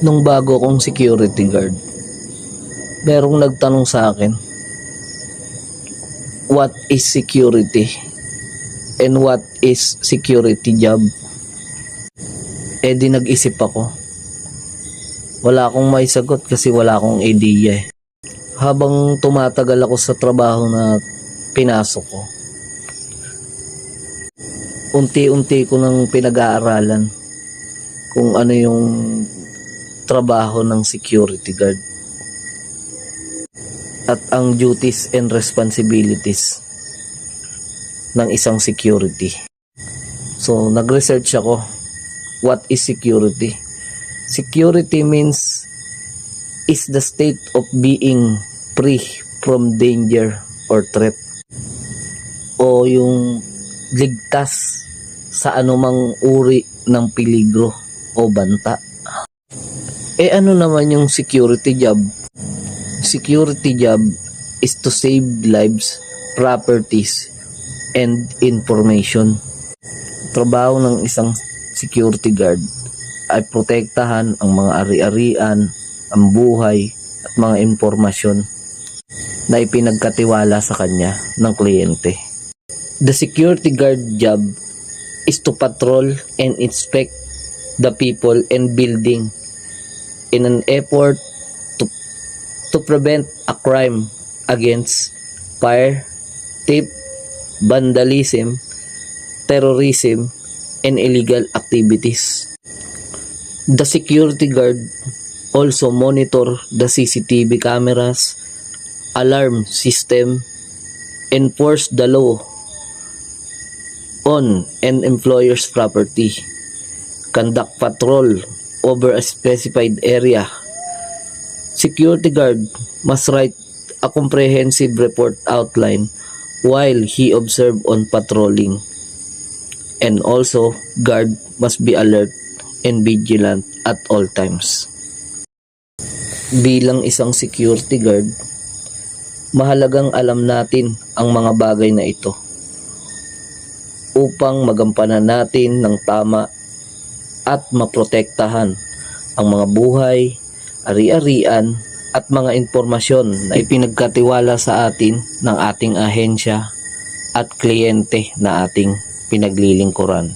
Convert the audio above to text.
Nung bago kong security guard, merong nagtanong sa akin, what is security? And what is security job? Eh di nag-isip ako. Wala akong may sagot kasi wala akong idea eh. Habang tumatagal ako sa trabaho na pinasok ko, unti-unti ko nang pinag-aaralan kung ano yung trabaho ng security guard at ang duties and responsibilities ng isang security. So, nag-research ako. What is security? Security means is the state of being free from danger or threat, o yung ligtas sa anumang uri ng peligro o banta. Eh ano naman yung security job? Security job is to save lives, properties, and information. Trabaho ng isang security guard ay protektahan ang mga ari-arian, ang buhay, at mga impormasyon na ipinagkatiwala sa kanya ng kliyente. The security guard job is to patrol and inspect the people and building in an effort to prevent a crime against fire, theft, vandalism, terrorism, and illegal activities. The security guard also monitor the CCTV cameras, alarm system, enforce the law on an employer's property, conduct patrol over a specified area. Security guard must write a comprehensive report outline while he observe on patrolling. And also, guard must be alert and vigilant at all times. Bilang isang security guard, mahalagang alam natin ang mga bagay na ito upang magampanan natin ng tama at maprotektahan ang mga buhay, ari-arian at mga impormasyon na ipinagkatiwala sa atin ng ating ahensya at kliyente na ating pinaglilingkuran.